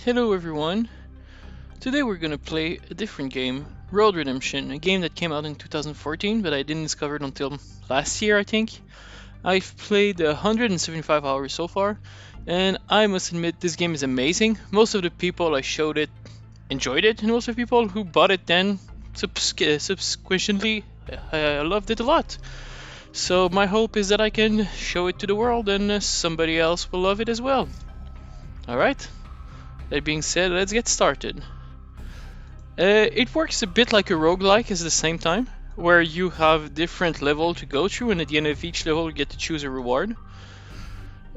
Hello everyone. Today we're gonna play a different game, Road Redemption, a game that came out in 2014 but I didn't discover it until last year I think. I've played 175 hours so far and I must admit this game is amazing. Most of the people I showed it enjoyed it and most of the people who bought it then subsequently loved it a lot. So my hope is that I can show it to the world and somebody else will love it as well. Alright, that being said, let's get started. It works a bit like a roguelike at the same time, where you have different levels to go through and at the end of each level you get to choose a reward.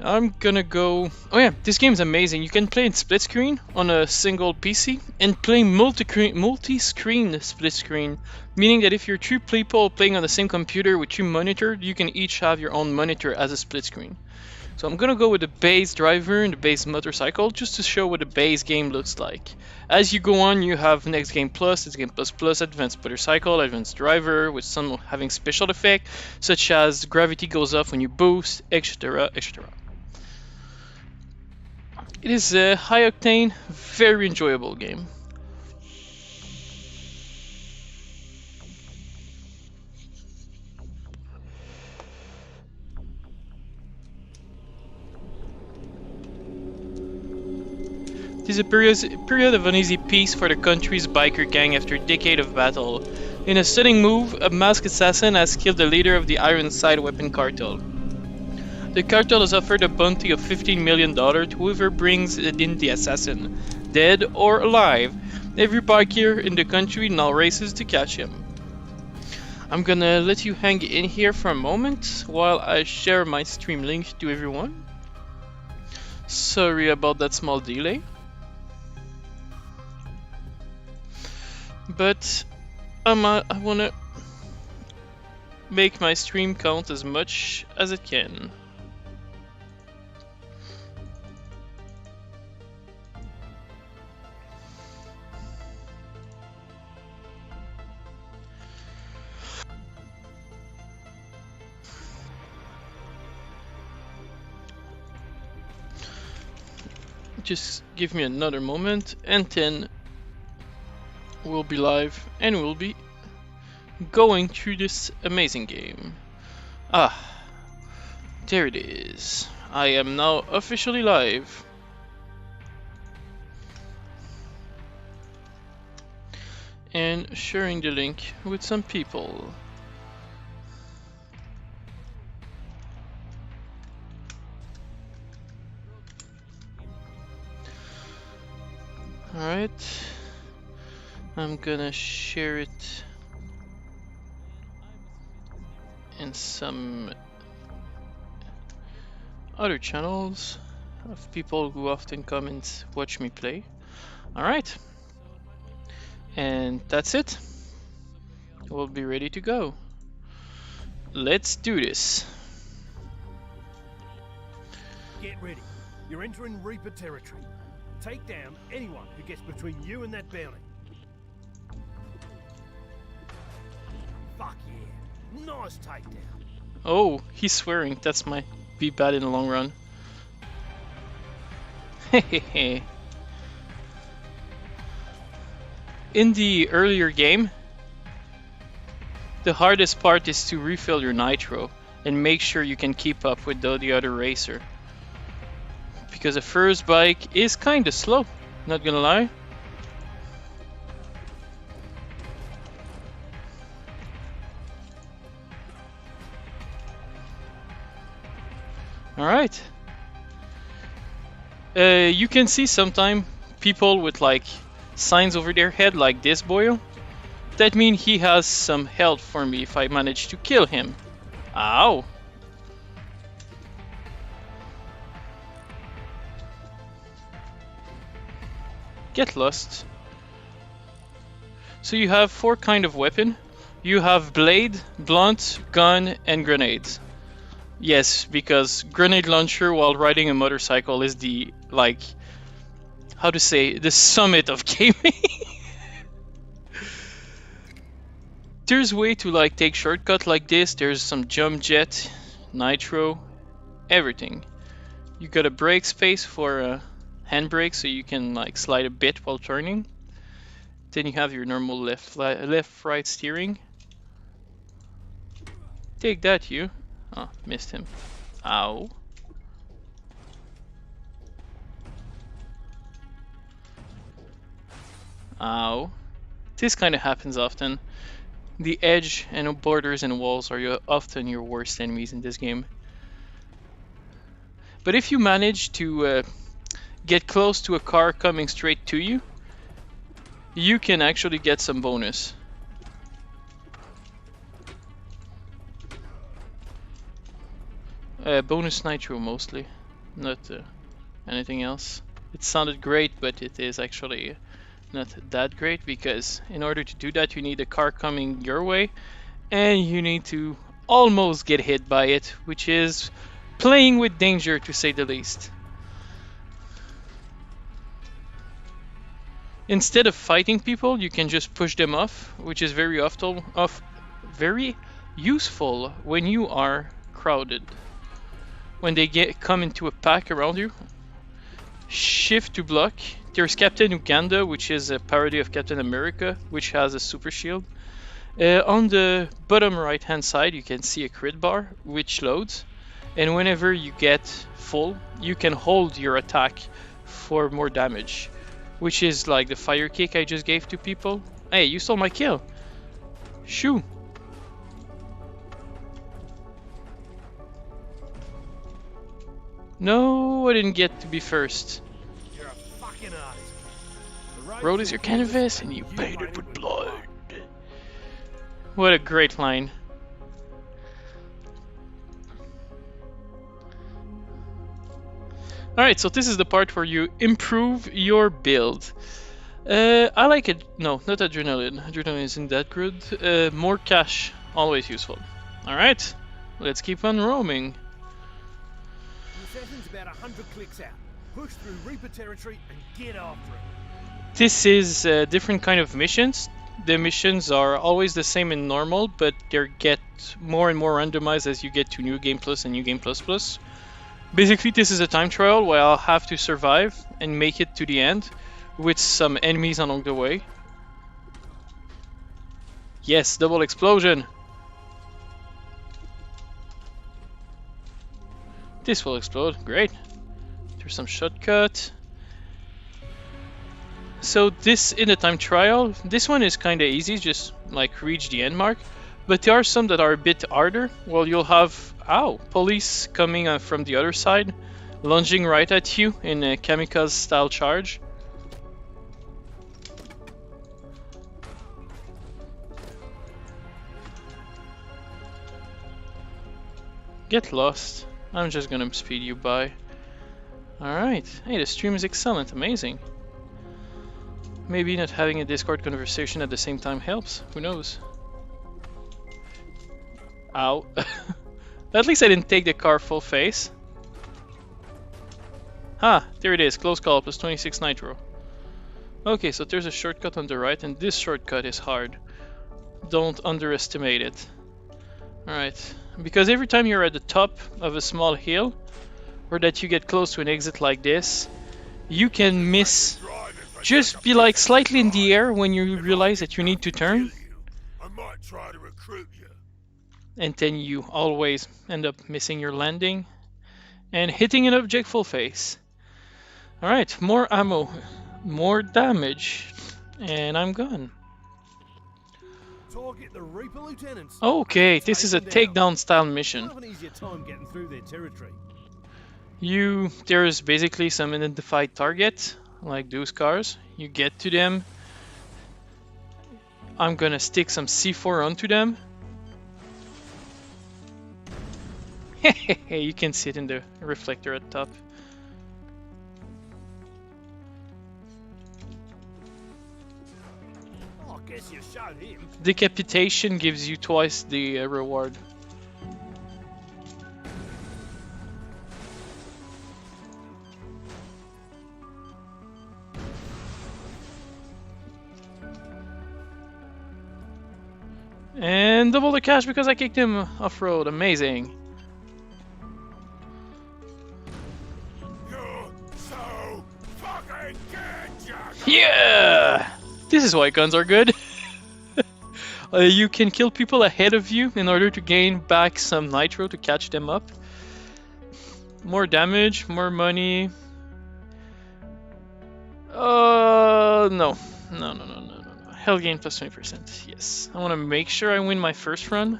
I'm gonna go... Oh yeah, this game is amazing. You can play in split screen on a single PC and play multi-screen split screen, meaning that if you're two people playing on the same computer with two monitors, you can each have your own monitor as a split screen. So I'm gonna go with the base driver and the base motorcycle just to show what the base game looks like. As you go on, you have Next Game Plus, Next Game Plus Plus, Advanced Motorcycle, Advanced Driver, with some having special effects such as gravity goes off when you boost, etc, etc. It is a high octane, very enjoyable game. It is a period of uneasy peace for the country's biker gang after a decade of battle. In a stunning move, a masked assassin has killed the leader of the Ironside weapon cartel. The cartel has offered a bounty of $15 million to whoever brings in the assassin, dead or alive. Every biker in the country now races to catch him. I'm gonna let you hang in here for a moment while I share my stream link to everyone. Sorry about that small delay. But I want to make my stream count as much as it can. Just give me another moment and then we'll be live and we'll be going through this amazing game. There it is. I am now officially live. And sharing the link with some people. Alright. I'm gonna share it in some other channels of people who often come and watch me play. Alright, and that's it. We'll be ready to go. Let's do this. Get ready. You're entering Reaper territory. Take down anyone who gets between you and that bounty. Fuck yeah. Nice takedown. Oh, he's swearing. That's might be bad in the long run. Hehehe. In the earlier game, the hardest part is to refill your nitro and make sure you can keep up with the other racer. Because the first bike is kinda slow, not gonna lie. Alright. You can see sometimes people with like signs over their head like this boy. That means he has some health for me if I manage to kill him. Ow! Get lost. So you have 4 kind of weapon. You have blade, blunt, gun, and grenades. Yes, because grenade launcher while riding a motorcycle is the, like, how to say, the summit of gaming. There's way to like take shortcut like this. There's some jump jet, nitro, everything. You got a brake space for handbrake so you can like slide a bit while turning. Then you have your normal left-right steering. Take that, you. Oh, missed him. Ow. Ow. This kind of happens often. The edge and borders and walls are often your worst enemies in this game. But if you manage to get close to a car coming straight to you, you can actually get some bonus. Bonus nitro mostly, not anything else. It sounded great, but it is actually not that great, because in order to do that you need a car coming your way and you need to almost get hit by it, which is playing with danger to say the least. Instead of fighting people, you can just push them off, which is very very useful when you are crowded. When they come into a pack around you, shift to block. There's Captain Uganda, which is a parody of Captain America, which has a super shield. On the bottom right hand side you can see a crit bar, which loads, and whenever you get full you can hold your attack for more damage, which is like the fire kick I just gave to people. Hey, you stole my kill! Shoo! No, I didn't get to be first. You're a fucking artist. Road is your canvas and you paint it with blood. What a great line. Alright, so this is the part where you improve your build. I like it. No, not adrenaline. Adrenaline isn't that good. More cash, always useful. Alright, let's keep on roaming. The session's about 100 clicks out. Push through Reaper territory and get after it. This is different kind of missions. The missions are always the same in normal, but they get more and more randomized as you get to New Game Plus and New Game Plus Plus. Basically, this is a time trial where I'll have to survive and make it to the end with some enemies along the way. Yes, double explosion! This will explode, great. There's some shortcut. So this, in the time trial, this one is kinda easy, just like reach the end mark. But there are some that are a bit harder. Well, you'll have, police coming from the other side, lunging right at you in a kamikaze style charge. Get lost. I'm just gonna speed you by. Alright. Hey, the stream is excellent, amazing. Maybe not having a Discord conversation at the same time helps, who knows? Ow. At least I didn't take the car full face. Ah, there it is, close call, plus 26 nitro. Okay, so there's a shortcut on the right, and this shortcut is hard. Don't underestimate it. Alright, because every time you're at the top of a small hill, or that you get close to an exit like this, you can miss. Just be like slightly in the air when you realize that you need to turn. I might try to recruit you. And then you always end up missing your landing and hitting an object full face. Alright, more ammo, more damage, and I'm gone. Target the Reaper lieutenants. Okay, this is a takedown style mission. Have an easier time getting through their territory. There's basically some identified target, like those cars. You get to them. I'm gonna stick some C4 onto them. You can see it in the reflector at the top. Oh, I guess you shot him. Decapitation gives you twice the reward. And double the cash because I kicked him off-road. Amazing. You're so Yeah! This is why guns are good. You can kill people ahead of you in order to gain back some nitro to catch them up. More damage, more money. No. No. Hell gain plus 20%. Yes. I want to make sure I win my first run.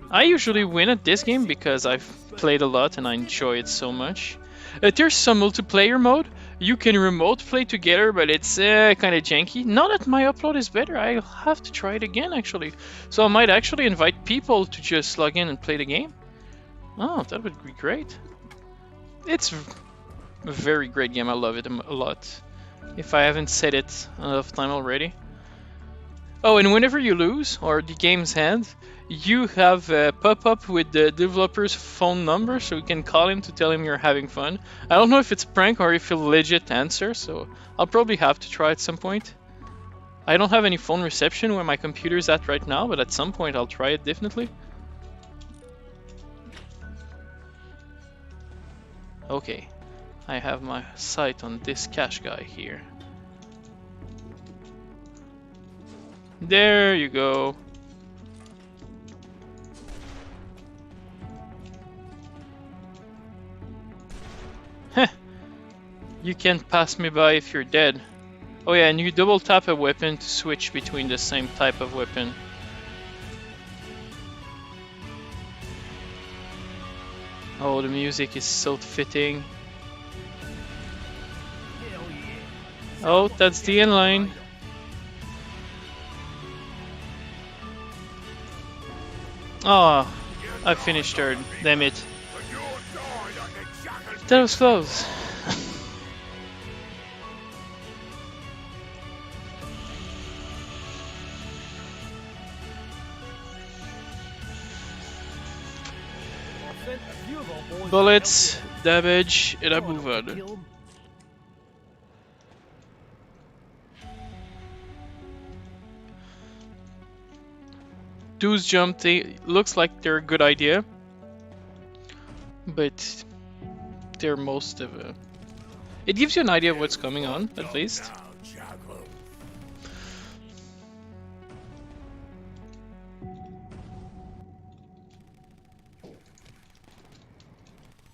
I usually win at this game because I've played a lot and I enjoy it so much. There's some multiplayer mode. You can remote play together, but it's kind of janky. Now that my upload is better, I'll have to try it again actually. So I might actually invite people to just log in and play the game. Oh, that would be great. It's a very great game. I love it a lot. If I haven't said it enough time already. Oh, and whenever you lose or the game's end, you have a pop-up with the developer's phone number, so you can call him to tell him you're having fun. I don't know if it's a prank or if he'll legit answer, so I'll probably have to try at some point. I don't have any phone reception where my computer's at right now, but at some point I'll try it definitely. Okay, I have my sight on this cash guy here. There you go. Heh. You can't pass me by if you're dead. Oh yeah, and you double tap a weapon to switch between the same type of weapon. Oh, the music is so fitting. Oh, that's the end line. Oh, I finished third. Damn it. That was close. Bullets, damage, et la bouvade. Dudes jump, they looks like they're a good idea, but they're most of a... It gives you an idea of what's coming on, at least.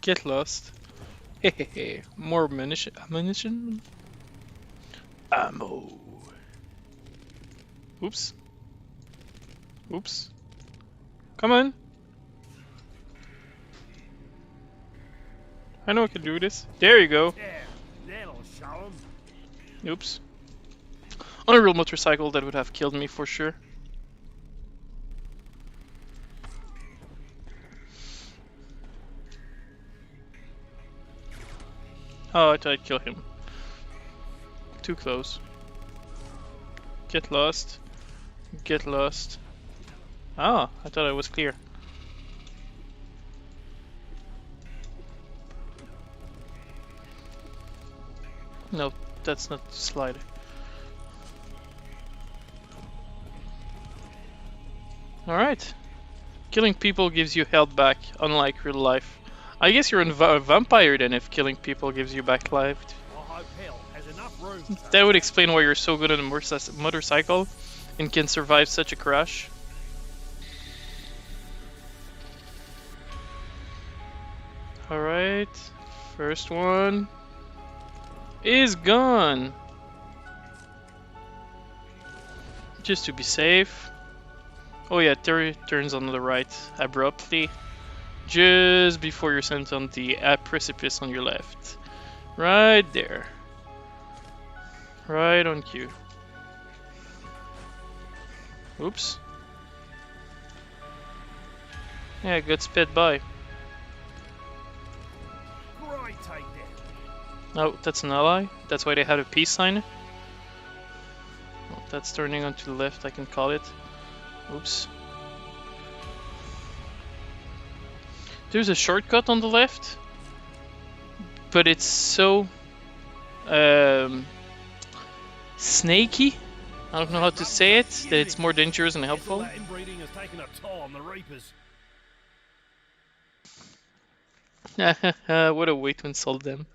Get lost. Hehehe. More ammunition? Ammo. Oops. Oops. Come on. I know I can do this. There you go. Oops. On a real motorcycle, that would have killed me for sure. Oh, I thought I'd kill him. Too close. Get lost. Get lost. Ah, I thought I was clear. No, that's not the slide. Alright. Killing people gives you health back, unlike real life. I guess you're a vampire then if killing people gives you back life. That would explain why you're so good on a motorcycle and can survive such a crash. Alright, first one is gone. Just to be safe. Oh yeah, turns on the right abruptly. Just before you're sent on the precipice on your left. Right there. Right on cue. Oops. Yeah, I got sped by. Oh, that's an ally. That's why they had a peace sign. Oh, that's turning onto the left, I can call it. Oops. There's a shortcut on the left, but it's so snaky. I don't know how to say it, that it's more dangerous and helpful. What a way to insult them.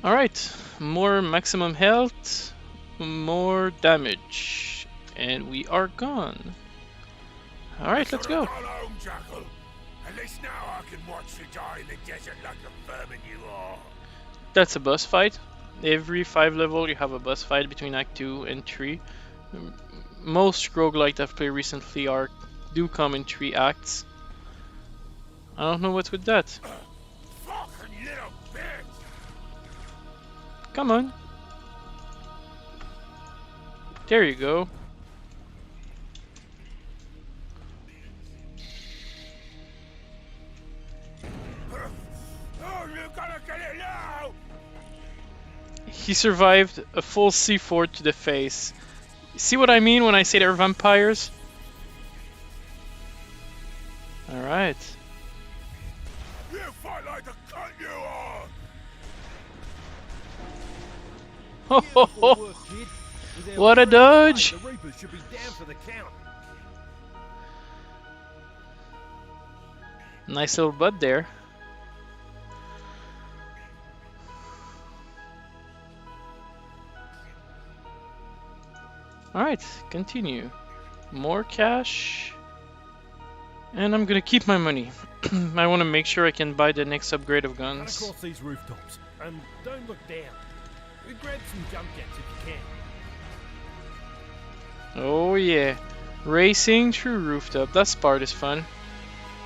Alright, more maximum health, more damage, and we are gone. Alright, let's go. Gone home, Jackal. At least now I can watch you die in the desert like the vermin you are. That's a boss fight. Every 5 level you have a boss fight between Act 2 and 3. Most roguelike I've played recently do come in 3 acts. I don't know what's with that. Fucking little bitch! Come on. There you go. Oh, you gotta get it now! He survived a full C4 to the face. See what I mean when I say they're vampires? Alright. You fight like the cunt you are! Ho ho Beautiful ho! work, kid. With our What a current dodge! play, the Reapers should be down for the count. Nice little bud there. Alright, continue. More cash. And I'm gonna keep my money. I want to make sure I can buy the next upgrade of Run guns. across these rooftops and don't look down. We grab some jump jacks if you can. Oh yeah. Racing through rooftop. That part is fun.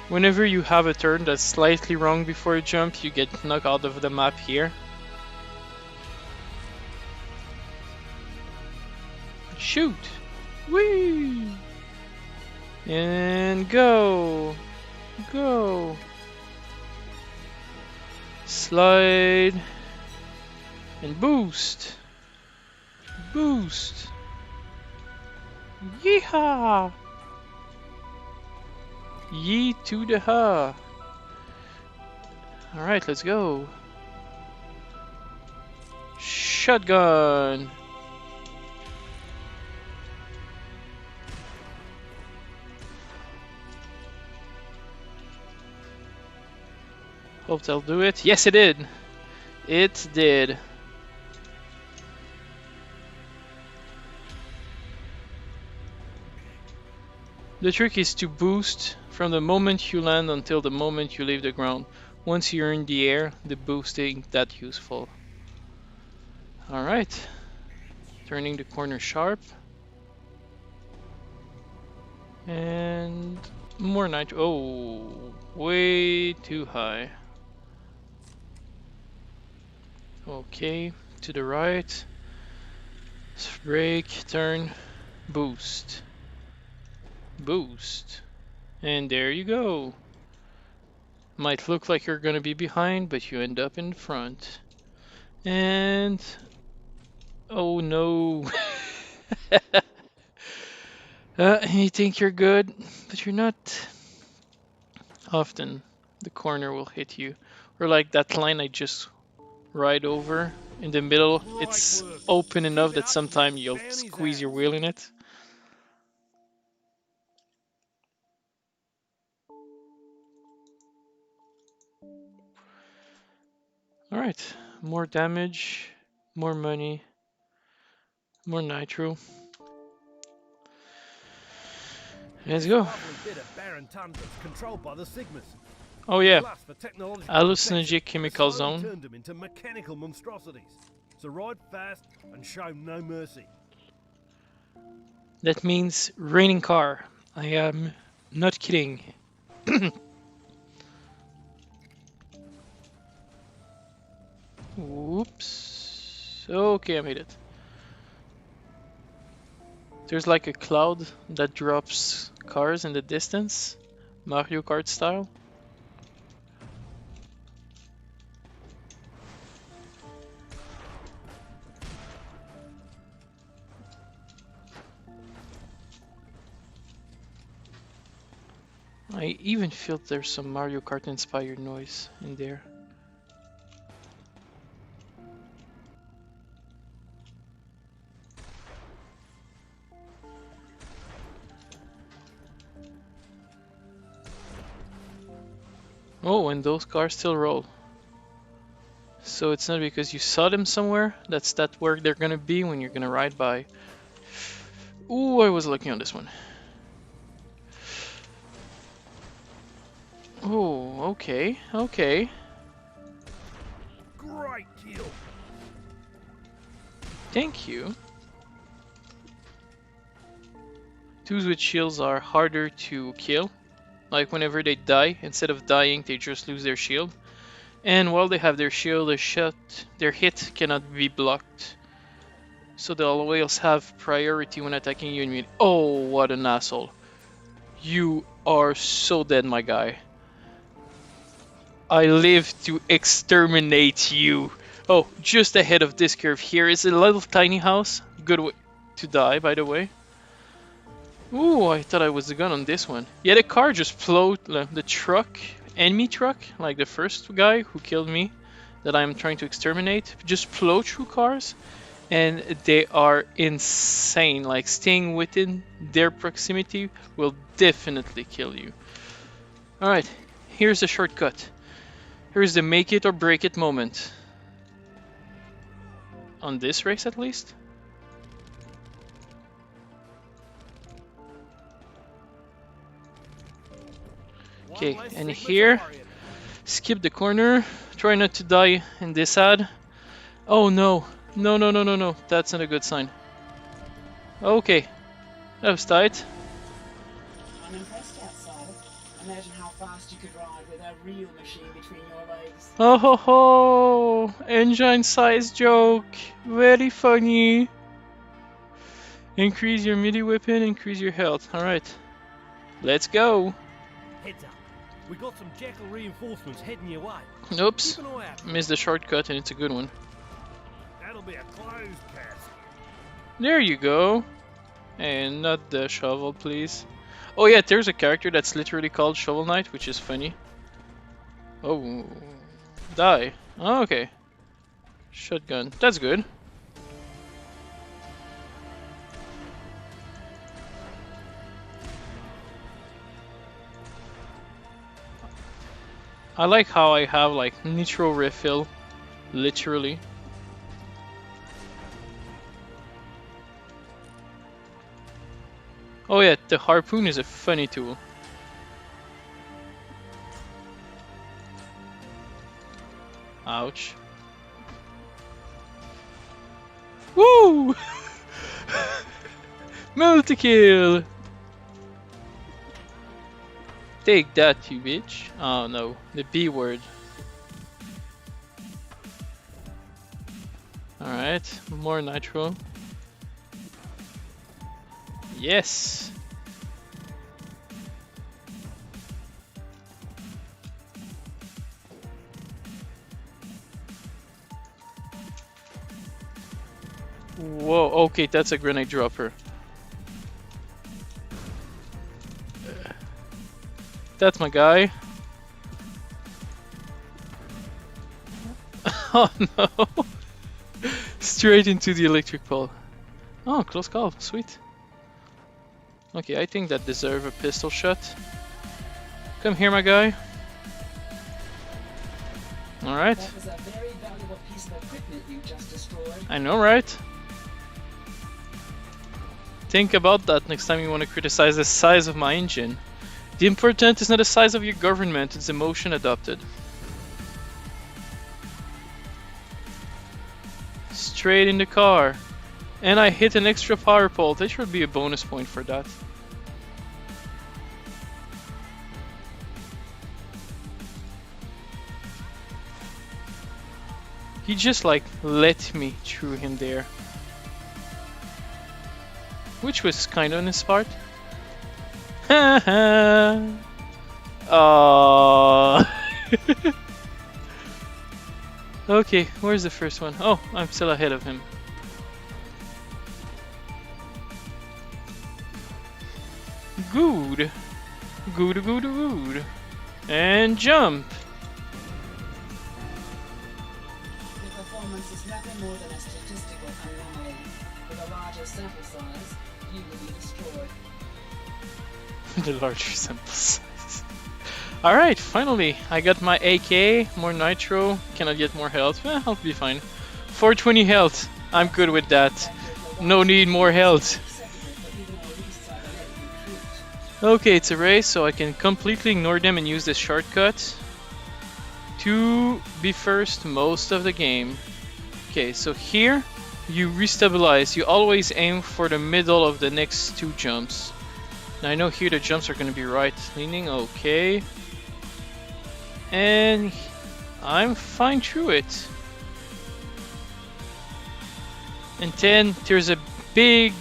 Whenever you have a turn that's slightly wrong before you jump, you get knocked out of the map here. Shoot! Whee! And go! Go! Slide! And boost! Boost! Yeehaw! Yee to the ha! Alright, let's go! Shotgun! Hope they'll do it. Yes, it did! It did. The trick is to boost from the moment you land until the moment you leave the ground. Once you're in the air, the boost ain't that useful. Alright. Turning the corner sharp. And more nitro. Oh, way too high. Okay, to the right. Brake, turn, boost. Boost. And there you go. Might look like you're gonna be behind, but you end up in front. And... oh no. You think you're good, but you're not. Often the corner will hit you. Or like that line I just ride over in the middle. It's Right work. open enough Keep it that up. sometimes you'll Bounty's squeeze out. your wheel in it. Alright, more damage, more money, more nitro. Let's go. Lovely bit of barren tundra controlled by the Sigmas. Oh yeah, Plus, for technological hallucinogenic protection, chemical the slowly zone. turned them into mechanical monstrosities. So ride fast and show no mercy. That means raining car. I am not kidding. Whoops. Okay, I made it. There's like a cloud that drops cars in the distance, Mario Kart style. I even feel there's some Mario Kart inspired noise in there. Oh, and those cars still roll. So it's not because you saw them somewhere. That's where they're gonna be when you're gonna ride by. Ooh, I was lucky on this one. Oh, okay, okay. Great kill. Thank you. Twos with shields are harder to kill. Like whenever they die, instead of dying, they just lose their shield. And while they have their shield, their hit cannot be blocked. So they'll always have priority when attacking you and me. Oh, what an asshole. You are so dead, my guy. I live to exterminate you. Oh, just ahead of this curve here is a little tiny house. Good way to die, by the way. Ooh, I thought I was the gun on this one. Yeah, the car just flowed, the truck, enemy truck, like the first guy who killed me, that I'm trying to exterminate, just plow through cars, and they are insane. Like, staying within their proximity will definitely kill you. Alright, here's the shortcut. Here's the make it or break it moment. On this race, at least. Okay, and here, skip the corner. Try not to die in this ad. Oh no. No, no, no, no, no. That's not a good sign. Okay. That was tight. I'm impressed, outsider. Imagine how fast you could ride with a real machine between your legs. Oh ho ho! Engine size joke. Very funny. Increase your midi weapon, increase your health. Alright. Let's go. Heads up. We got some Jackal reinforcements heading your way. Oops. Keep an eye out. Missed the shortcut and it's a good one. That'll be a closed cast. There you go. And not the shovel, please. Oh yeah, there's a character that's literally called Shovel Knight, which is funny. Oh, die. Oh, okay. Shotgun. That's good. I like how I have like nitro refill, literally. Oh yeah, the harpoon is a funny tool. Ouch. Woo! Multi-kill! Take that, you bitch. Oh no, the B word. Alright, more nitro. Yes! Whoa, okay, that's a grenade dropper. That's my guy. Oh no! Straight into the electric pole. Oh, close call, sweet. Okay, I think that deserves a pistol shot. Come here, my guy. Alright. That was a very valuable piece of equipment you just destroyed. I know, right? Think about that next time you want to criticize the size of my engine. The important is not the size of your government, it's the motion adopted. Straight in the car. And I hit an extra power pole. There should be a bonus point for that. He just like let me through him there. Which was kind of on his part. Aww. Okay, where's the first one? Oh, I'm still ahead of him. Good. Good, good, good. And jump. Your performance is nothing more than a statistical anomaly. With a larger sample size, you will be destroyed. The larger sample size. Alright, finally, I got my AK, more nitro, cannot get more health. I'll be fine. 420 health, I'm good with that. No need more health. Okay, it's a race, so I can completely ignore them and use this shortcut to be first most of the game. Okay, so here you restabilize. You always aim for the middle of the next two jumps. Now I know here the jumps are going to be right leaning. Okay. And I'm fine through it. And then there's a big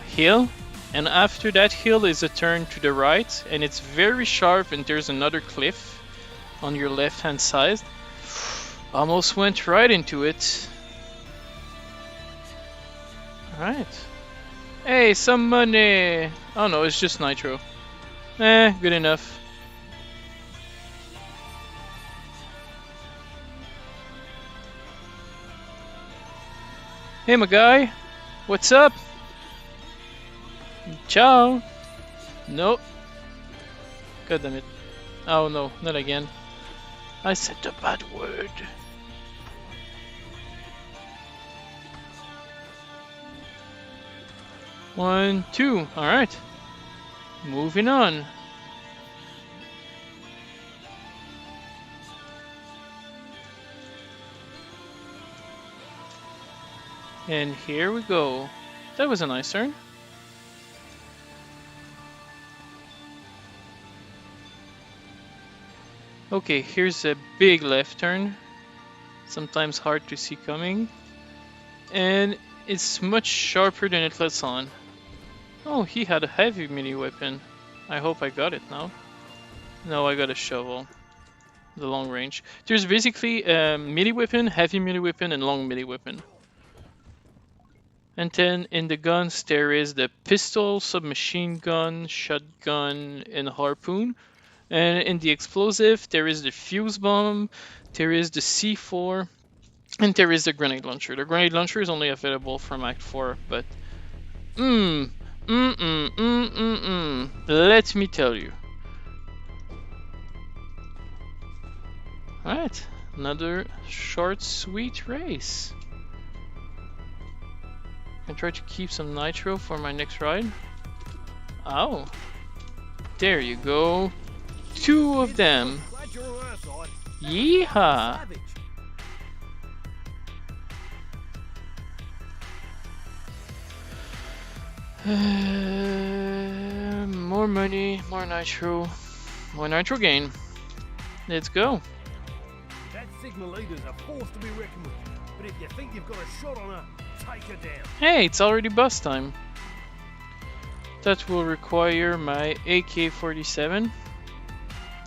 hill. And after that hill is a turn to the right. And it's very sharp and there's another cliff on your left hand side. Almost went right into it. Alright. Hey, some money! Oh no, it's just nitro. Good enough. Hey my guy! What's up? Ciao! Nope. God damn it. Oh no, not again. I said the bad word. One, two. Alright. Moving on. And here we go. That was a nice turn. Okay, here's a big left turn. Sometimes hard to see coming. And it's much sharper than it lets on. Oh, he had a heavy melee weapon. I hope I got it now. No, I got a shovel. The long range. There's basically a melee weapon, heavy melee weapon, and long melee weapon. And then in the guns there is the pistol, submachine gun, shotgun, and harpoon. And in the explosive there is the fuse bomb, there is the C4, and there is the grenade launcher. The grenade launcher is only available from Act 4, but let me tell you. Alright, another short, sweet race. I try to keep some nitro for my next ride. Oh, there you go. Two of them. Yeehaw! More money, more nitro gain. Let's go. That Sigma leader's a force to be reckoned with. But if you think you've got a shot on her, take her down. Hey, it's already bus time. That will require my AK-47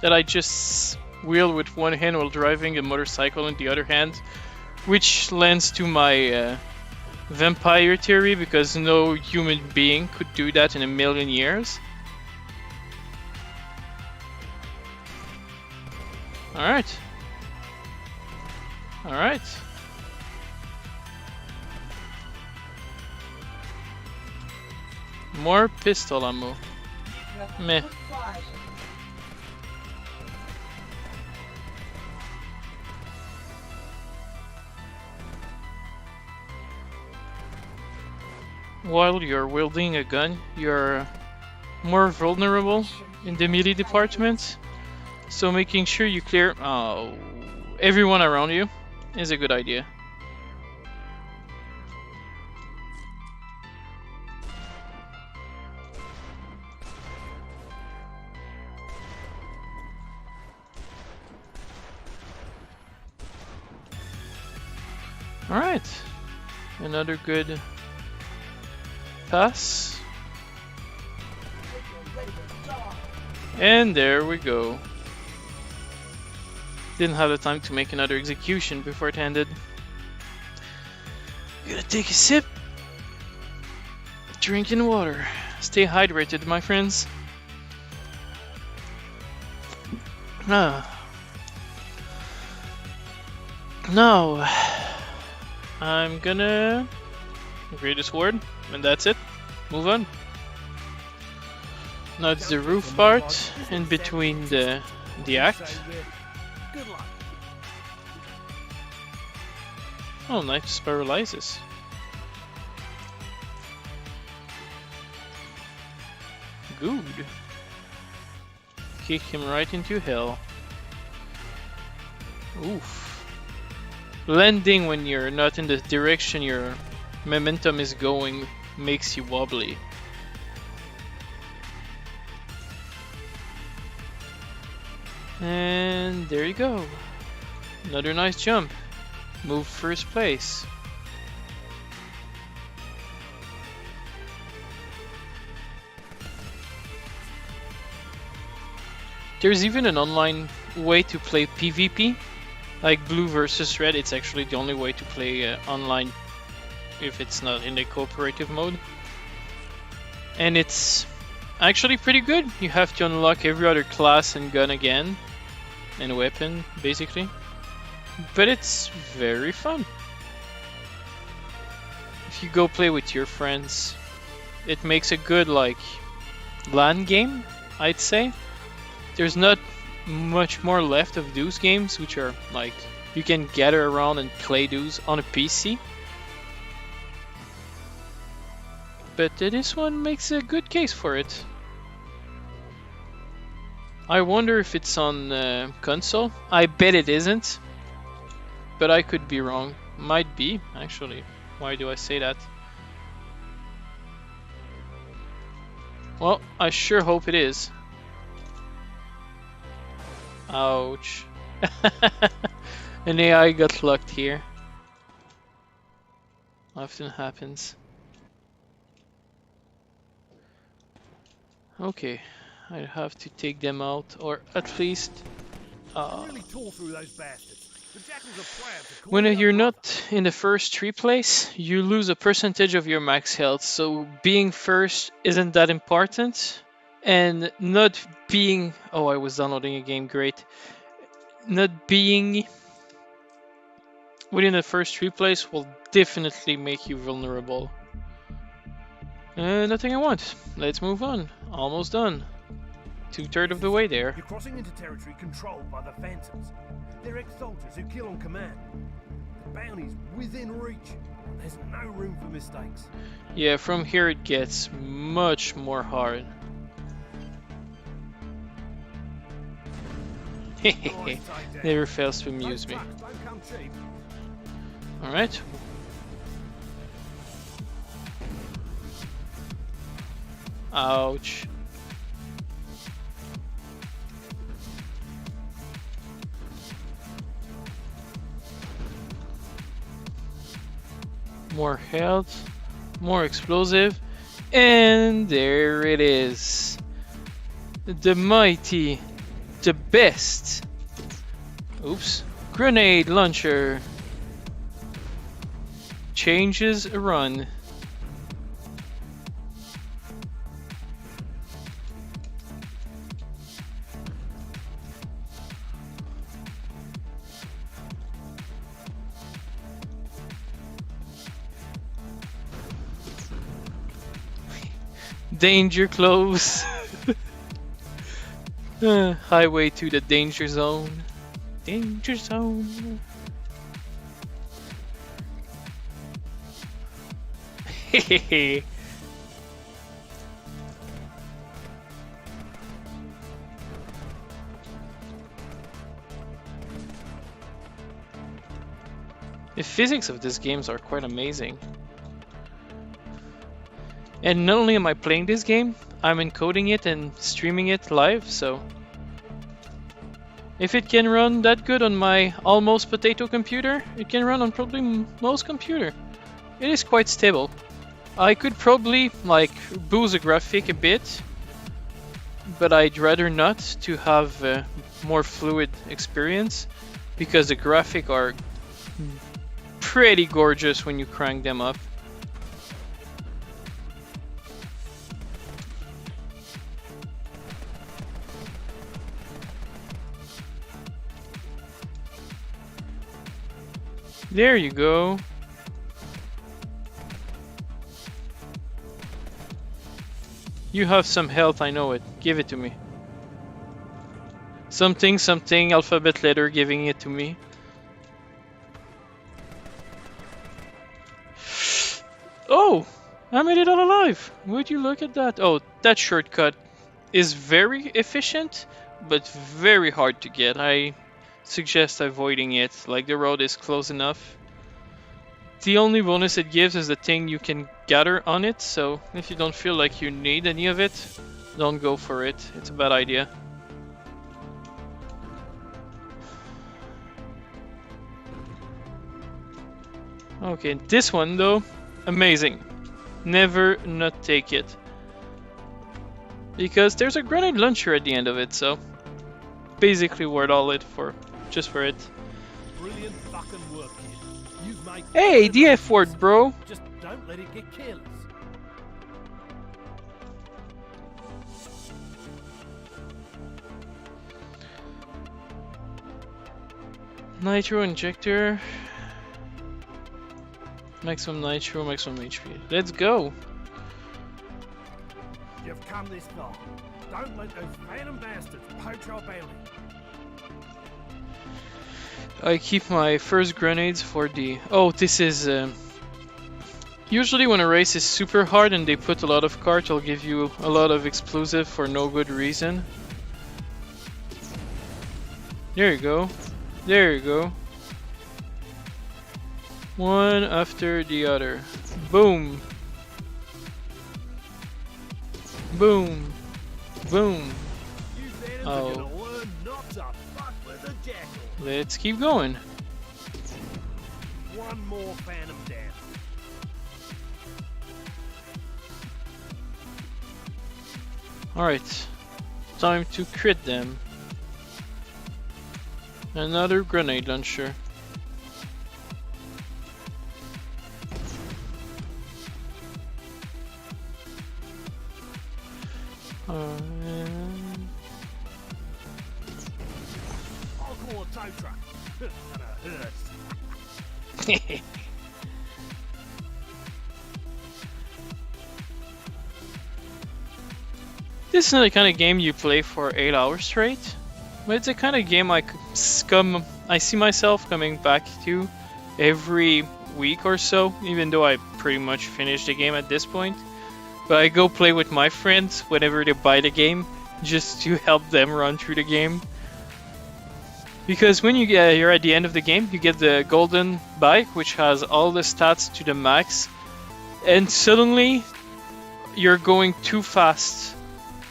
that I just wield with one hand while driving a motorcycle in the other hand, which lends to my vampire theory, because no human being could do that in a million years. Alright. Alright. More pistol ammo. Meh. While you're wielding a gun, you're more vulnerable in the melee department, so making sure you clear everyone around you is a good idea. Alright, another good pass. And there we go. Didn't have the time to make another execution before it ended. Gonna take a sip. Drinking water. Stay hydrated, my friends. Now, I'm gonna create this word, and that's it. Move on. Now it's the roof part, in between the The act? So, good luck. Oh, nice paralyzes. Good. Kick him right into hell. Oof. Landing when you're not in the direction your momentum is going makes you wobbly. And there you go. Another nice jump. Move first place. There's even an online way to play PvP. Like blue versus red, it's actually the only way to play online if it's not in the cooperative mode. And it's actually pretty good. You have to unlock every other class and gun again. And weapon, basically. But it's very fun. If you go play with your friends, it makes a good, like, LAN game, I'd say. There's not much more left of those games, which are, like, you can gather around and play those on a PC. But this one makes a good case for it. I wonder if it's on console. I bet it isn't. But I could be wrong. Might be, actually. Why do I say that? Well, I sure hope it is. Ouch. An AI got locked here. Often happens. Okay, I have to take them out, or at least... Really tore through those bastards. The jackals are proud to call When you you're brother. not in the first 3 place, you lose a percentage of your max health, so being first isn't that important. And not being... Oh, I was downloading a game, great. Not being within the first 3 place will definitely make you vulnerable. Nothing I want. Let's move on. Almost done. 2/3 of the way there. You're crossing into territory controlled by the Phantoms. They're ex-soldiers who kill on command. The bounty's within reach. There's no room for mistakes. Yeah, from here it gets much more hard. Never fails to amuse me. Don't come cheap. Alright. Ouch. More health, more explosive, and there it is. The mighty, the best. Oops. Grenade launcher. Changes a run. Danger close. Highway to the danger zone. Danger zone. Hehehe. The physics of these games are quite amazing. And not only am I playing this game, I'm encoding it and streaming it live, so... If it can run that good on my almost potato computer, it can run on probably most computer. It is quite stable. I could probably, like, boost the graphic a bit, but I'd rather not to have a more fluid experience, because the graphics are pretty gorgeous when you crank them up. There you go. You have some health, I know it. Give it to me. Something, something, alphabet letter giving it to me. Oh! I made it out alive! Would you look at that? Oh, that shortcut is very efficient, but very hard to get. I suggest avoiding it, like the road is close enough. The only bonus it gives is the thing you can gather on it, so if you don't feel like you need any of it, don't go for it. It's a bad idea. Okay, this one though, amazing. Never not take it. Because there's a grenade launcher at the end of it, so basically worth all it for, just for it. Brilliant fucking work, kid. You've made Hey, good the F word, bro! Just don't let it get careless. Nitro injector. Maximum nitro, maximum HP. Let's go! You've come this far. Don't let those phantom bastards poach our bounty. I keep my first grenades for the... Oh, this is... Usually when a race is super hard and they put a lot of carts, they'll give you a lot of explosive for no good reason. There you go. There you go. One after the other. Boom. Boom. Boom. You phantoms Oh. are gonna learn not to fuck with the jackal. Let's keep going. One more phantom down. Alright. Time to crit them. Another grenade launcher. I'll call a tow truck. And a hearse. This is not the kind of game you play for 8 hours straight, but it's the kind of game I see myself coming back to every week or so, even though I pretty much finished the game at this point. But I go play with my friends whenever they buy the game, just to help them run through the game. Because when you're at the end of the game, you get the golden bike, which has all the stats to the max, and suddenly you're going too fast.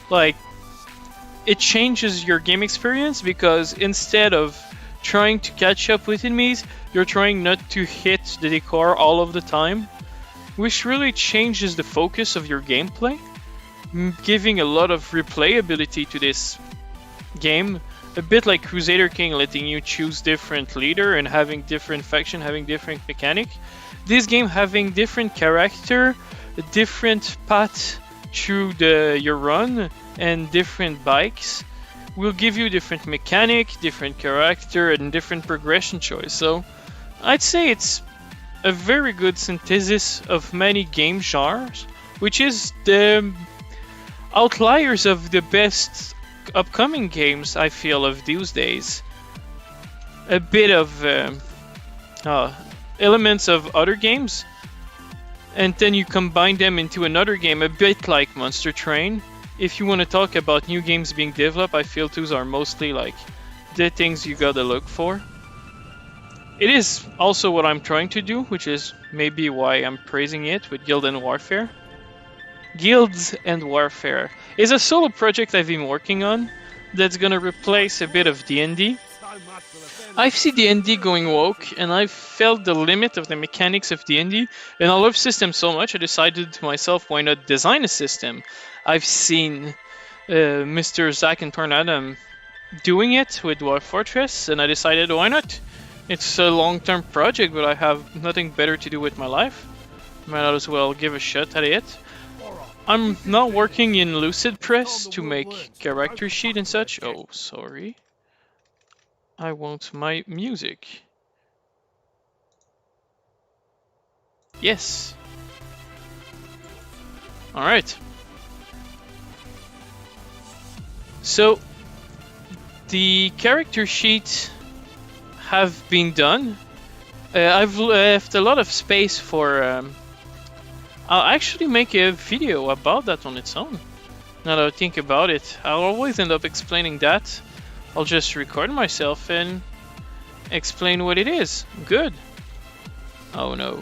Like, it changes your game experience, because instead of trying to catch up with enemies, you're trying not to hit the decor all of the time, which really changes the focus of your gameplay, giving a lot of replayability to this game. A bit like Crusader King, letting you choose different leader and having different faction, having different mechanic. This game having different character, a different path through your run, and different bikes will give you different mechanic, different character, and different progression choice. So I'd say it's a very good synthesis of many game genres, which is the outliers of the best upcoming games, I feel, of these days. A bit of elements of other games, and then you combine them into another game, a bit like Monster Train. If you want to talk about new games being developed, I feel those are mostly like the things you gotta look for. It is also what I'm trying to do, which is maybe why I'm praising it with Guild and Warfare. Guilds and Warfare is a solo project I've been working on that's gonna replace a bit of D&D. So much for the phantom. I've seen D&D going woke, and I've felt the limit of the mechanics of D&D, and I love systems so much I decided to myself, why not design a system? I've seen Mr. Zach and Tornado doing it with Dwarf Fortress, and I decided, why not? It's a long-term project, but I have nothing better to do with my life. Might as well give a shot at it. I'm not working in Lucid Press to make character sheet and such. Oh, sorry. I want my music. Yes. Alright. So, the character sheet have been done. I've left a lot of space for. I'll actually make a video about that on its own. Now that I think about it, I'll always end up explaining that. I'll just record myself and explain what it is. Good. Oh no.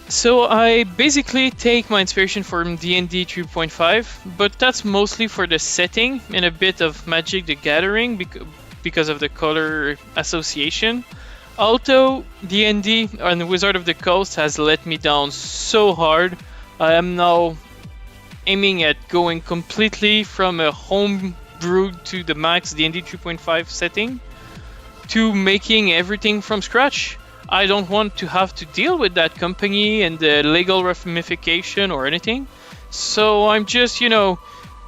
So I basically take my inspiration from D&D 3.5, but that's mostly for the setting and a bit of Magic the Gathering because of the color association. Although D&D and Wizard of the Coast has let me down so hard, I am now aiming at going completely from a home brewed to the max D&D 3.5 setting to making everything from scratch. I don't want to have to deal with that company and the legal ramification or anything. So I'm just,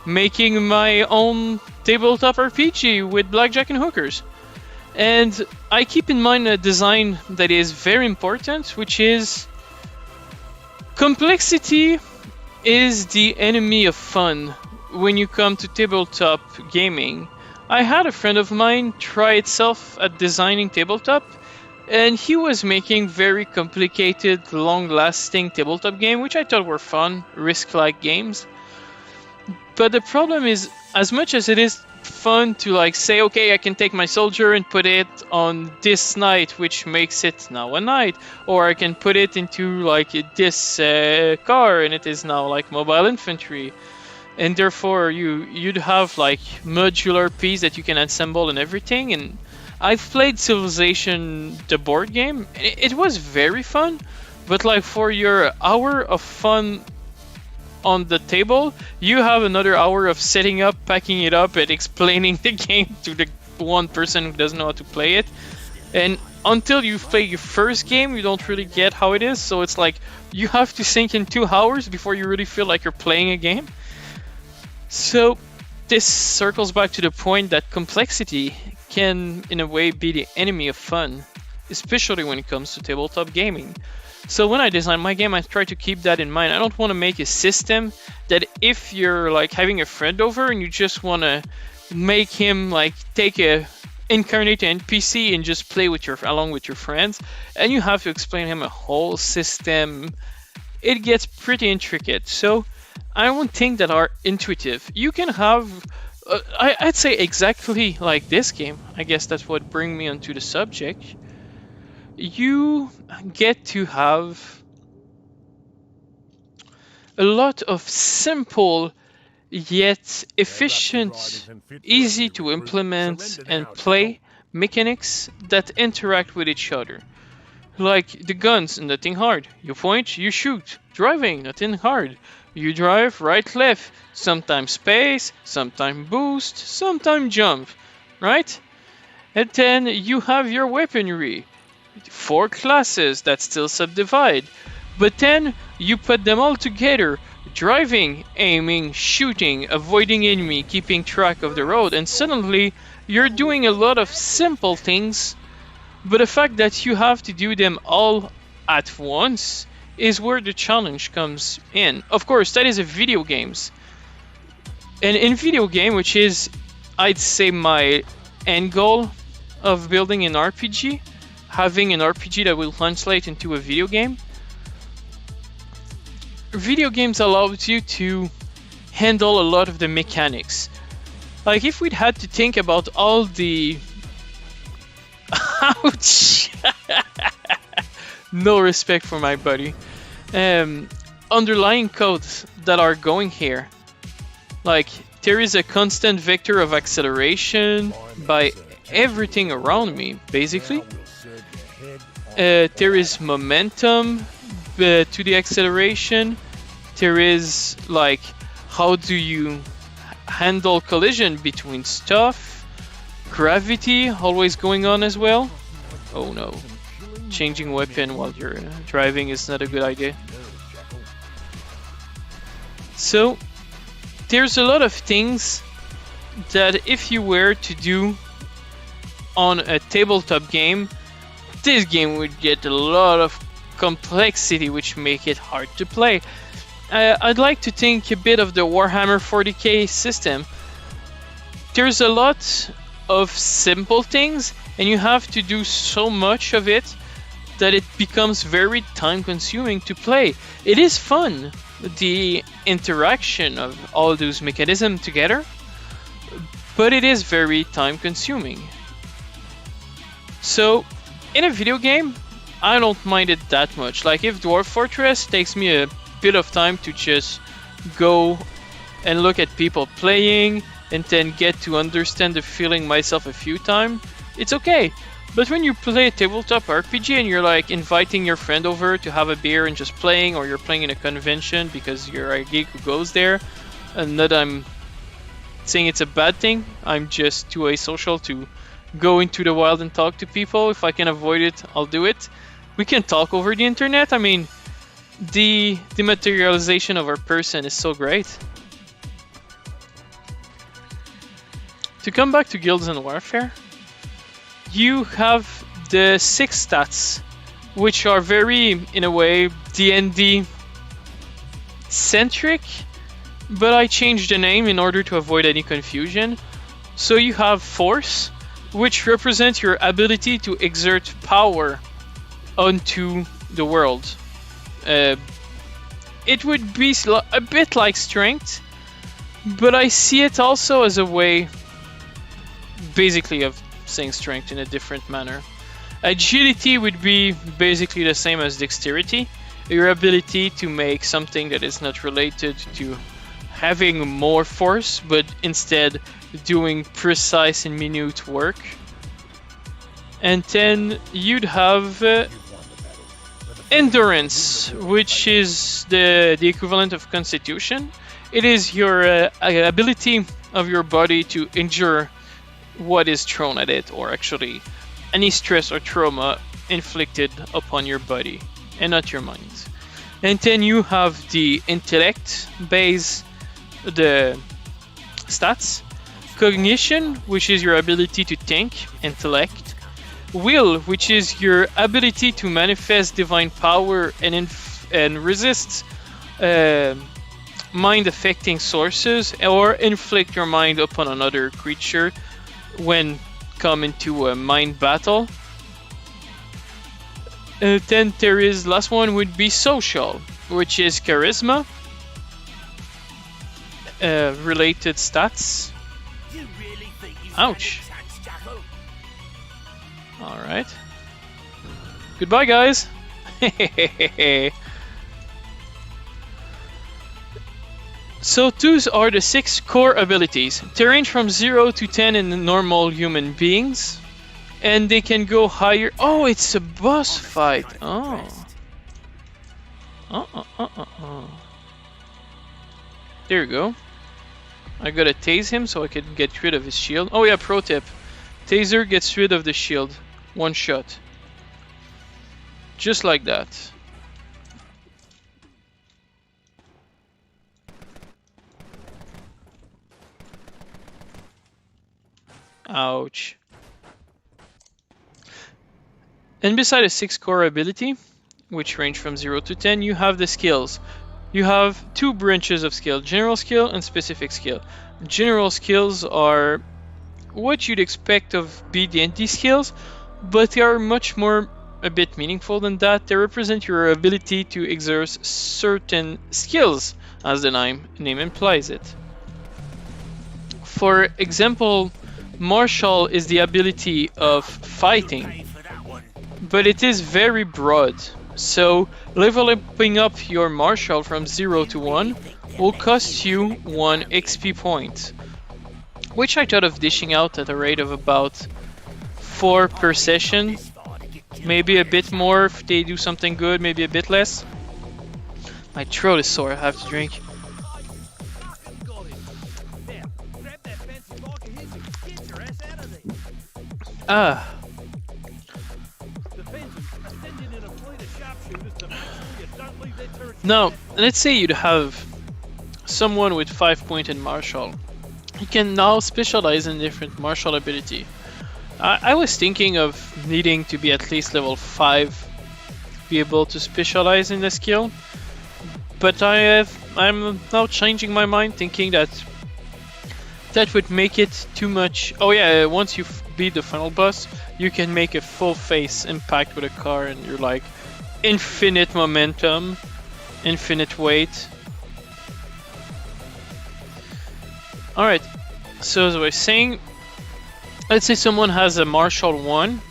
making my own tabletop RPG with blackjack and hookers. And I keep in mind a design that is very important, which is complexity is the enemy of fun when you come to tabletop gaming. I had a friend of mine try itself at designing tabletop, and he was making very complicated, long-lasting tabletop game, which I thought were fun, risk-like games. But the problem is, as much as it is fun to say, okay, I can take my soldier and put it on this knight, which makes it now a knight, or I can put it into this car, and it is now mobile infantry. And therefore, you'd have modular piece that you can assemble and everything. And I've played Civilization, the board game. It was very fun, but for your hour of fun on the table, you have another hour of setting up, packing it up, and explaining the game to the one person who doesn't know how to play it. And until you play your first game, you don't really get how it is. So it's you have to sink in 2 hours before you really feel like you're playing a game. So this circles back to the point that complexity can, in a way, be the enemy of fun, especially when it comes to tabletop gaming. So when I design my game, I try to keep that in mind. I don't want to make a system that if you're having a friend over and you just want to make him take a incarnate NPC and just play with along with your friends, and you have to explain him a whole system, it gets pretty intricate. So I want things that are intuitive. You can have, I'd say exactly like this game. I guess that's what brings me onto the subject. You get to have a lot of simple yet efficient, easy to implement and play mechanics that interact with each other. Like the guns, nothing hard. You point, you shoot. Driving, nothing hard. You drive right, left. Sometimes space, sometimes boost, sometimes jump. Right? And then you have your weaponry. 4 classes that still subdivide. But then you put them all together. Driving, aiming, shooting, avoiding enemy, keeping track of the road, and suddenly you're doing a lot of simple things, but the fact that you have to do them all at once is where the challenge comes in. Of course, that is a video games. And in video game, which is, I'd say, my end goal of building an RPG, having an RPG that will translate into a video game, video games allows you to handle a lot of the mechanics. Like if we'd had to think about all the ouch no respect for my buddy underlying codes that are going here, like there is a constant vector of acceleration by everything around me basically. There is momentum to the acceleration. There is like how do you handle collision between stuff, gravity always going on as well. Oh no, changing weapon while you're driving is not a good idea. So there's a lot of things that if you were to do on a tabletop game, this game would get a lot of complexity which make it hard to play. I'd like to think a bit of the Warhammer 40k system, there's a lot of simple things, and you have to do so much of it that it becomes very time consuming to play. It is fun, the interaction of all those mechanisms together, but it is very time consuming. So in a video game, I don't mind it that much. Like if Dwarf Fortress takes me a bit of time to just go and look at people playing and then get to understand the feeling myself a few times, it's okay. But when you play a tabletop RPG and you're like inviting your friend over to have a beer and just playing, or you're playing in a convention because you're a geek who goes there, and that I'm saying it's a bad thing, I'm just too asocial to go into the wild and talk to people. If I can avoid it, I'll do it. We can talk over the internet. I mean, the dematerialization of our person is so great. To come back to Guilds and Warfare, you have the 6 stats, which are very, in a way, D&D centric, but I changed the name in order to avoid any confusion. So you have Force, which represents your ability to exert power onto the world. It would be a bit like Strength, but I see it also as a way, basically, of saying Strength in a different manner. Agility would be basically the same as Dexterity, your ability to make something that is not related to having more force, but instead doing precise and minute work. And then you'd have Endurance, which is the equivalent of Constitution. It is your ability of your body to endure what is thrown at it, or actually any stress or trauma inflicted upon your body and not your mind. And then you have the intellect base, the stats, cognition, which is your ability to think, intellect, will, which is your ability to manifest divine power and resist mind affecting sources, or inflict your mind upon another creature when come into a mind battle. Then there is, last one would be social, which is charisma, related stats. Ouch. Alright. Goodbye, guys. So those are the 6 core abilities. They range from 0 to 10 in normal human beings, and they can go higher. Oh, it's a boss fight. Oh. There you go. I gotta tase him so I can get rid of his shield. Oh yeah, pro tip. Taser gets rid of the shield. One shot. Just like that. Ouch. And beside a 6 core ability, which range from 0 to 10, you have the skills. You have 2 branches of skill, general skill and specific skill. General skills are what you'd expect of BD&D skills, but they are much more a bit meaningful than that. They represent your ability to exert certain skills, as the name implies it. For example, Martial is the ability of fighting, but it is very broad. So leveling up your Martial from 0 to 1 will cost you 1 XP point, which I thought of dishing out at a rate of about 4 per session. Maybe a bit more if they do something good, maybe a bit less. My throat is sore, I have to drink. Ah. Now, let's say you'd have someone with 5 point in Martial. He can now specialize in different martial ability. I was thinking of needing to be at least level 5 to be able to specialize in the skill, but I'm now changing my mind, thinking that that would make it too much. Oh yeah, once you beat the final boss, you can make a full face impact with a car, and you're like infinite momentum, infinite weight. Alright, so as I was saying, let's say someone has a martial 1,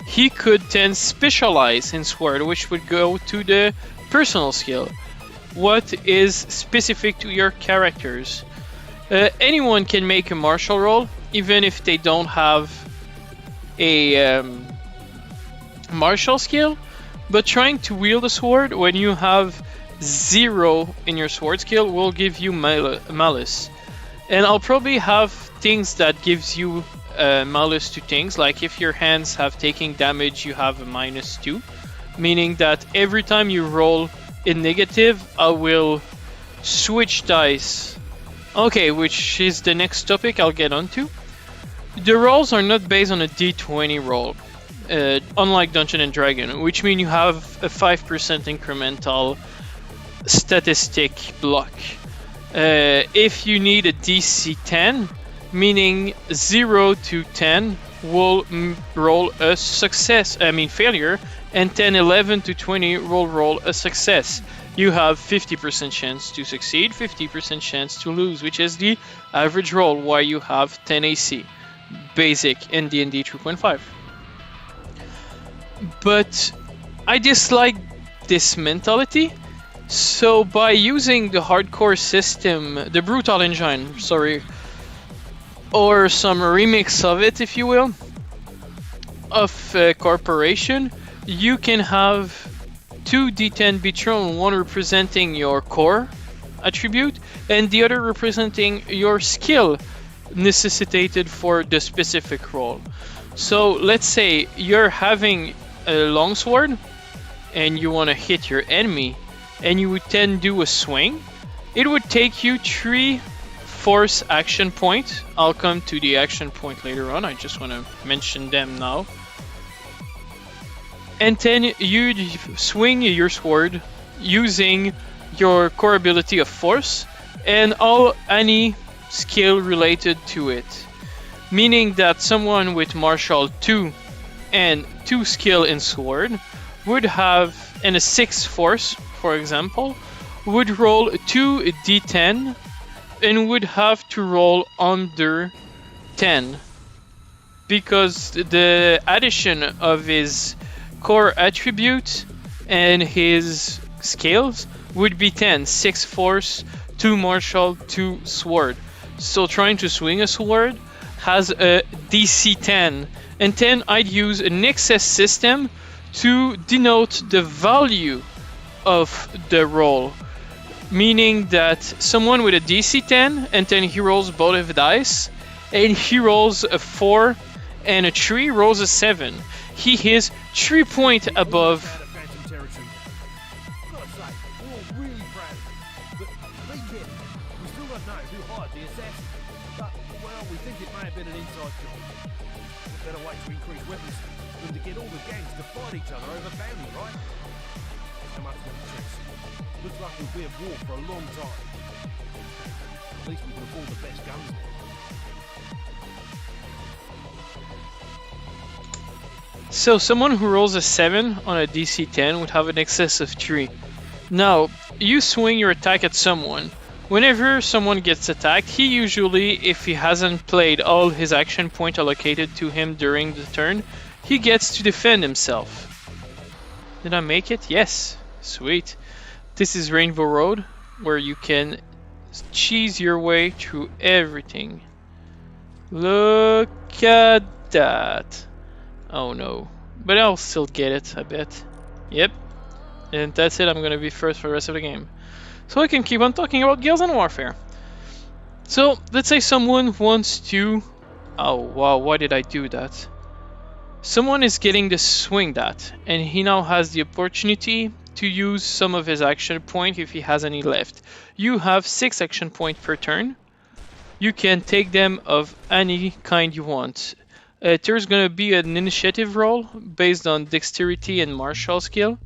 he could then specialize in sword, which would go to the personal skill. What is specific to your characters? Anyone can make a martial roll, even if they don't have a martial skill, but trying to wield a sword when you have 0 in your sword skill will give you malice. And I'll probably have things that gives you malice to things, like if your hands have taking damage, you have a -2, meaning that every time you roll in negative, I will switch dice. Okay, which is the next topic I'll get onto. The rolls are not based on a d20 roll, unlike Dungeon and Dragon, which means you have a 5% incremental statistic block. If you need a DC 10, meaning 0 to 10 will roll a failure, and 10, 11 to 20 will roll a success. You have 50% chance to succeed, 50% chance to lose, which is the average roll why you have 10 AC, basic in D&D 3.5. But I dislike this mentality, so by using the hardcore system, the brutal engine, sorry, or some remix of it, if you will, of corporation, you can have 2 d10 be thrown, one representing your core attribute and the other representing your skill necessitated for the specific role. So let's say you're having a longsword and you want to hit your enemy, and you would then do a swing. It would take you 3 force action points. I'll come to the action point later on, I just want to mention them now. And then you swing your sword using your core ability of force and any skill related to it. Meaning that someone with martial 2 and 2 skill in sword would have, and a 6 force, for example, would roll 2 d10 and would have to roll under 10. Because the addition of his core attribute and his skills would be 10. 6 force, 2 martial, 2 sword. So trying to swing a sword has a DC 10. And then I'd use an excess system to denote the value of the roll. Meaning that someone with a DC 10 and then he rolls both of the dice and he rolls a 4 and a 3 rolls a 7. He is 3 points above. Phantom territory. Gotta say, we're all really proud of it. But be careful. We still don't know who hired the assassin. But, well, we think it may have been an inside job. A better way to increase weapons than to get all the gangs to fight each other over bounty, right? How much for the checks? Looks like we'll be at war for a long time. At least we can afford the best guns now. So someone who rolls a 7 on a DC 10 would have an excess of 3. Now, you swing your attack at someone. Whenever someone gets attacked, he usually, if he hasn't played all his action point allocated to him during the turn, he gets to defend himself. Did I make it? Yes. Sweet. This is Rainbow Road, where you can cheese your way through everything. Look at that. Oh no. But I'll still get it, I bet. Yep. And that's it, I'm gonna be first for the rest of the game. So I can keep on talking about Guilds and Warfare. So, let's say someone wants to... Oh wow, why did I do that? Someone is getting to swing that, and he now has the opportunity to use some of his action point if he has any left. You have 6 action points per turn. You can take them of any kind you want. There's gonna be an initiative roll based on dexterity and martial skill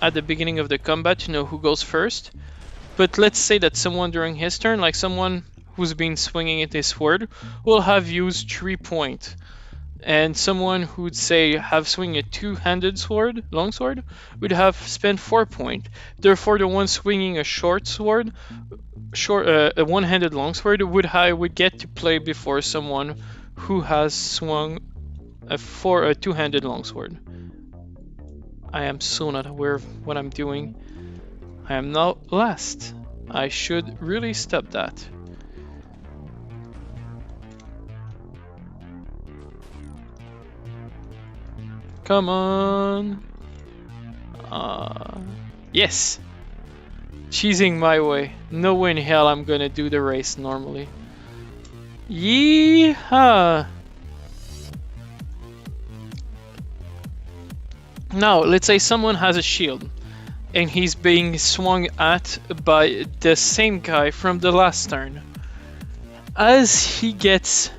at the beginning of the combat to know who goes first. But let's say that someone during his turn, like someone who's been swinging at his sword, will have used 3 points. And someone who'd say have swing a two-handed sword, longsword, would have spent 4 points. Therefore, the one swinging a short sword, a one-handed longsword, would get to play before someone who has swung a two-handed longsword. I am so not aware of what I'm doing. I am now last. I should really stop that. Come on. Yes. Cheesing my way. No way in hell I'm gonna do the race normally. Yeehaw. Now, let's say someone has a shield and he's being swung at by the same guy from the last turn. As he gets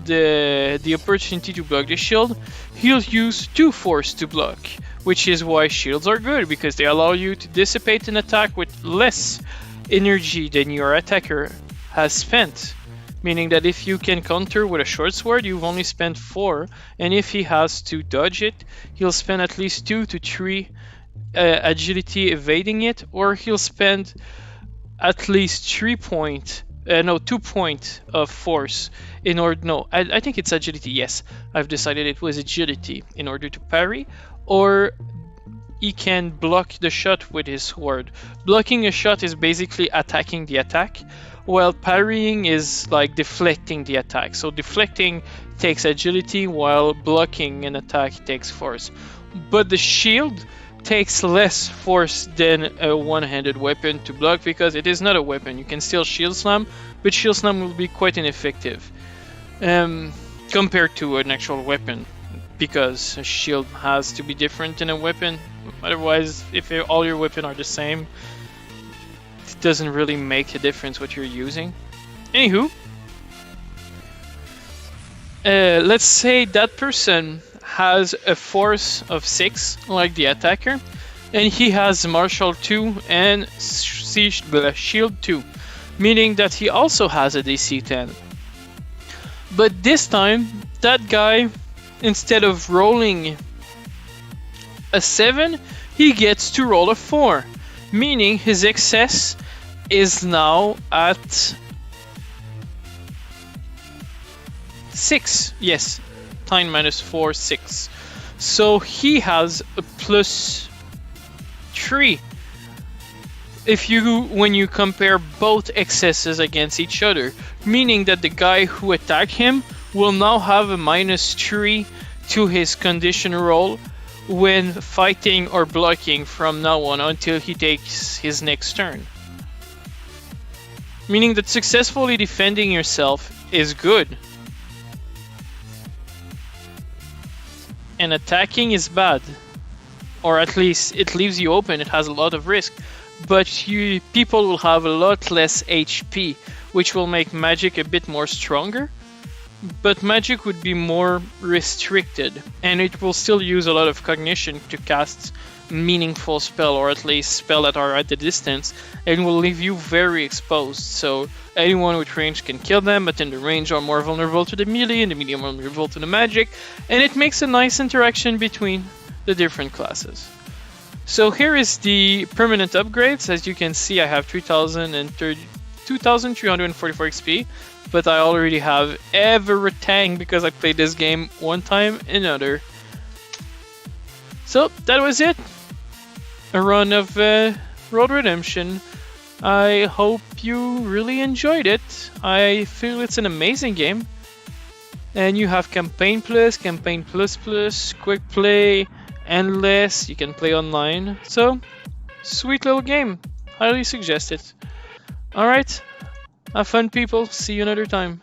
the opportunity to block the shield, he'll use 2 force to block, which is why shields are good, because they allow you to dissipate an attack with less energy than your attacker has spent. Meaning that if you can counter with a short sword, you've only spent 4, and if he has to dodge it, he'll spend at least 2 to 3 agility evading it, or he'll spend at least 2 points of force in order. No, I think it's agility. Yes, I've decided it was agility in order to parry, or he can block the shot with his sword. Blocking a shot is basically attacking the attack, while parrying is like deflecting the attack. So deflecting takes agility, while blocking an attack takes force. But the shield takes less force than a one-handed weapon to block, because it is not a weapon. You can still shield slam, but shield slam will be quite ineffective compared to an actual weapon, because a shield has to be different than a weapon. Otherwise, if all your weapons are the same, it doesn't really make a difference what you're using. Anywho, let's say that person has a force of 6 like the attacker, and he has martial 2 and shield 2, meaning that he also has a DC 10. But this time, that guy, instead of rolling a 7, he gets to roll a 4, meaning his excess is now at 6. Yes, 9 minus 4, 6. So he has a plus 3 when you compare both excesses against each other, meaning that the guy who attacked him will now have a minus 3 to his condition roll when fighting or blocking from now on until he takes his next turn. Meaning that successfully defending yourself is good, and attacking is bad, or at least it leaves you open. It has a lot of risk, but people will have a lot less HP, which will make magic a bit more stronger, but magic would be more restricted, and it will still use a lot of cognition to cast meaningful spell, or at least spell that are at a distance, and will leave you very exposed. So anyone with range can kill them, but in the range are more vulnerable to the melee, and the melee are more vulnerable to the magic, and it makes a nice interaction between the different classes. So here is the permanent upgrades. As you can see, I have 2,344 XP, but I already have everything because I played this game one time another. So that was it. A run of Road Redemption. I hope you really enjoyed it. I feel it's an amazing game. And you have Campaign Plus, Campaign Plus Plus, Quick Play, Endless. You can play online. So, sweet little game. Highly suggest it. Alright. Have fun, people. See you another time.